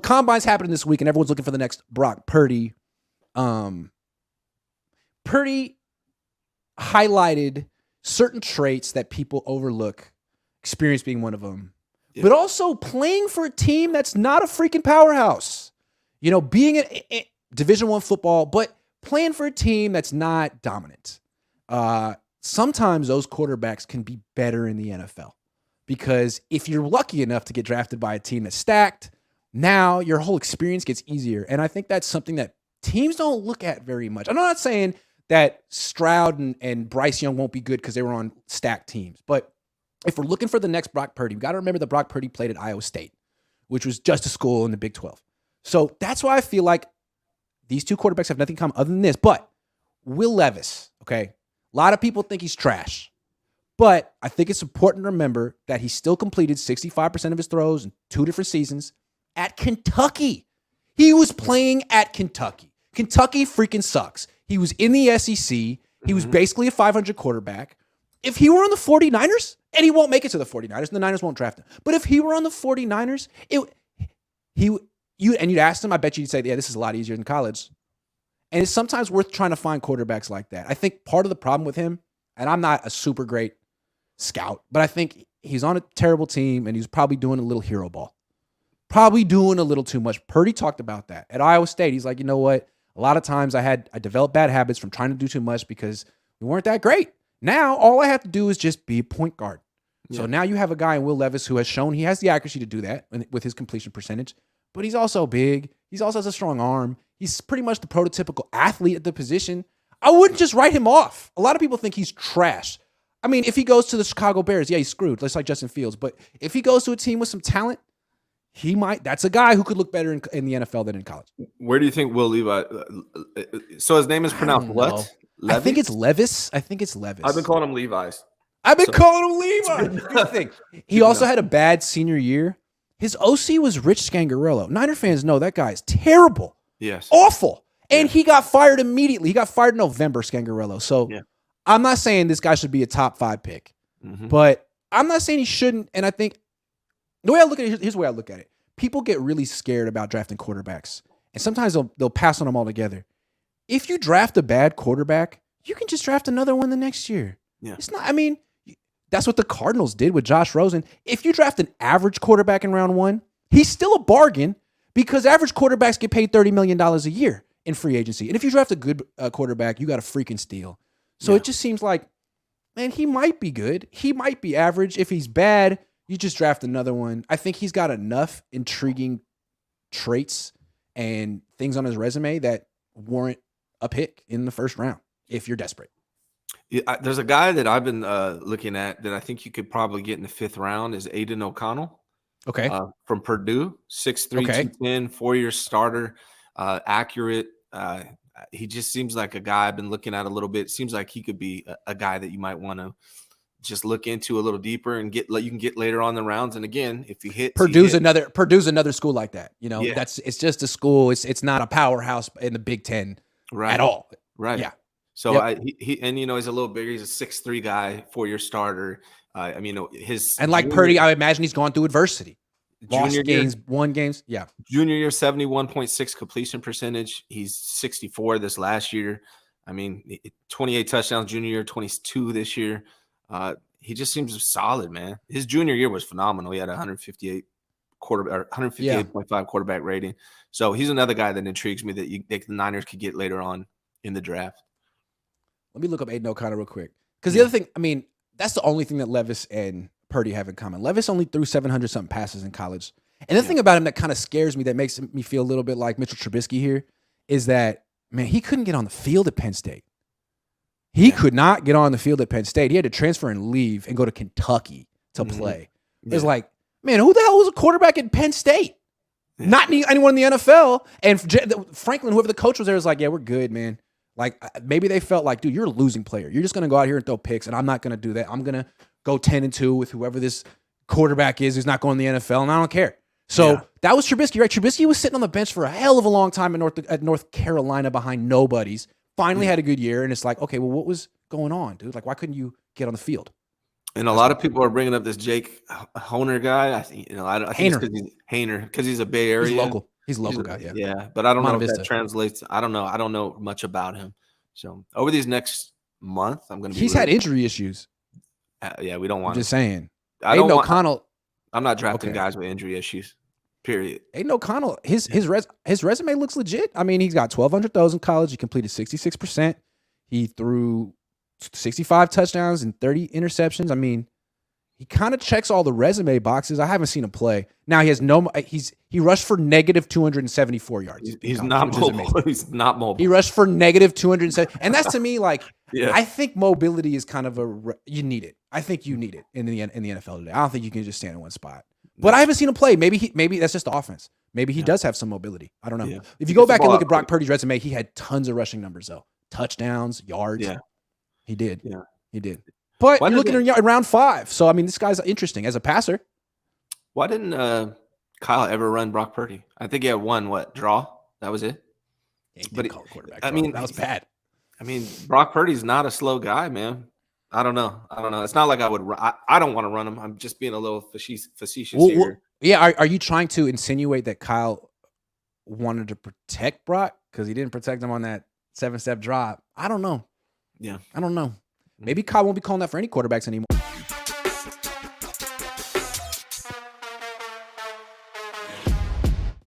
Combine's happening this week, and everyone's looking for the next Brock Purdy. Purdy highlighted certain traits that people overlook, experience being one of them, but also playing for a team that's not a freaking powerhouse. Being in Division I football, but playing for a team that's not dominant. Sometimes those quarterbacks can be better in the NFL because if you're lucky enough to get drafted by a team that's stacked, now your whole experience gets easier. And I think that's something that teams don't look at very much. I'm not saying that Stroud and Bryce Young won't be good because they were on stacked teams. But if we're looking for the next Brock Purdy, we got to remember that Brock Purdy played at Iowa State, which was just a school in the Big 12. So that's why I feel like these two quarterbacks have nothing in common other than this. But Will Levis, okay, a lot of people think he's trash. But I think it's important to remember that he still completed 65% of his throws in 2 different seasons at Kentucky. He was playing at Kentucky. Kentucky freaking sucks. He was in the SEC. He was basically a 500 quarterback. If he were on the 49ers, and he won't make it to the 49ers, and the Niners won't draft him. But if he were on the 49ers, you'd ask him, I bet you'd say, yeah, this is a lot easier than college. And it's sometimes worth trying to find quarterbacks like that. I think part of the problem with him, and I'm not a super great scout, but I think he's on a terrible team, and he's probably doing a little hero ball. Probably doing a little too much. Purdy talked about that. At Iowa State, he's like, you know what? A lot of times I developed bad habits from trying to do too much because we weren't that great. Now, all I have to do is just be a point guard. Yeah. So now you have a guy in Will Levis who has shown he has the accuracy to do that with his completion percentage, but he's also big. He also has a strong arm. He's pretty much the prototypical athlete at the position. I wouldn't just write him off. A lot of people think he's trash. I mean, if he goes to the Chicago Bears, yeah, he's screwed, just like Justin Fields. But if he goes to a team with some talent, that's a guy who could look better in the NFL than in college. Where do you think Will Levi? So his name is pronounced what? Levis? I think it's Levis. I've been calling him Levi's. Calling him Levi. Good thing. He also had a bad senior year. His OC was Rich Scangarello. Niner fans know that guy is terrible. Yes. Awful. And he got fired immediately. He got fired in November, Scangarello. So I'm not saying this guy should be a top 5 pick, but I'm not saying he shouldn't. And I think the way I look at it, here's the way I look at it. People get really scared about drafting quarterbacks, and sometimes they'll pass on them altogether. If you draft a bad quarterback, you can just draft another one the next year. Yeah. It's not, I mean, that's what the Cardinals did with Josh Rosen. If you draft an average quarterback in round 1, he's still a bargain because average quarterbacks get paid $30 million a year in free agency. And if you draft a good quarterback, you got a freaking steal. So it just seems like, man, he might be good. He might be average. If he's bad, you just draft another one. I think he's got enough intriguing traits and things on his resume that warrant a pick in the first round if you're desperate. Yeah, there's a guy that I've been looking at that I think you could probably get in the 5th round is Aiden O'Connell. Okay. From Purdue, 6'3", 210, 4-year starter, accurate. He just seems like a guy I've been looking at a little bit. Seems like he could be a guy that you might want to just look into a little deeper and you can get later on the rounds. And again, if you hit Purdue's another school like that. It's just a school. It's not a powerhouse in the Big Ten at all. Right. Yeah. So he's a little bigger. He's a 6'3" guy, 4-year starter. Like Purdy, I imagine he's gone through adversity. Lost games, won games. Yeah. Junior year, 71.6 completion percentage. He's 64 this last year. 28 touchdowns junior year, 22 this year. He just seems solid, man. His junior year was phenomenal. He had 158.5 quarterback rating. So he's another guy that intrigues me that the Niners could get later on in the draft. Let me look up Aiden O'Connell real quick. Because the other thing, that's the only thing that Levis and Purdy have in common. Levis only threw 700-something passes in college. And the thing about him that kind of scares me, that makes me feel a little bit like Mitchell Trubisky here, is that, man, he couldn't get on the field at Penn State. He could not get on the field at Penn State. He had to transfer and leave and go to Kentucky to play. It's like, man, who the hell was a quarterback at Penn State? Yeah. Not anyone in the NFL. And Franklin, whoever the coach was there, was like, yeah, we're good, man. Like, maybe they felt like, dude, you're a losing player. You're just going to go out here and throw picks, and I'm not going to do that. I'm going to go 10-2 with whoever this quarterback is who's not going to the NFL, and I don't care. So that was Trubisky, right? Trubisky was sitting on the bench for a hell of a long time at North Carolina behind nobodies. Finally had a good year, and it's like, okay, well, what was going on, dude? Like, why couldn't you get on the field? And a lot of people are bringing up this Jake Honer guy. I think I think it's Haener. because he's a Bay Area. He's local. He's a local guy. Yeah. Yeah, but I don't know Monte if that Vista. translates. I don't know. I don't know much about him. So over these next month, I'm going to be. He's had injury issues. Yeah, we don't want. I'm just saying. Aiden O'Connell. I'm not drafting guys with injury issues. Period. Aiden O'Connell, his resume looks legit. I mean, he's got 1,200 throws in college. He completed 66%. He threw 65 touchdowns and 30 interceptions. I mean, he kind of checks all the resume boxes. I haven't seen him play. Now he has he rushed for negative 274 yards. He's not mobile. He's not mobile. He rushed for negative 270. And that's to me like I think mobility is kind of you need it. I think you need it in the NFL today. I don't think you can just stand in one spot. But I haven't seen him play. Maybe that's just the offense. Maybe he does have some mobility. I don't know. Yeah. If you go back and look at Brock Purdy's resume, he had tons of rushing numbers though. Touchdowns, yards. Yeah. He did. Yeah. He did. But you're looking at round 5. So, I mean, this guy's interesting as a passer. Why didn't Kyle ever run Brock Purdy? I think he had one, draw? That was it? Yeah, he did call quarterback. I mean, that was bad. I mean, Brock Purdy's not a slow guy, man. I don't know. It's not like I would I don't want to run him. I'm just being a little facetious here. Yeah, are you trying to insinuate that Kyle wanted to protect Brock because he didn't protect him on that 7-step drop? I don't know. Yeah. I don't know. Maybe Kyle won't be calling that for any quarterbacks anymore.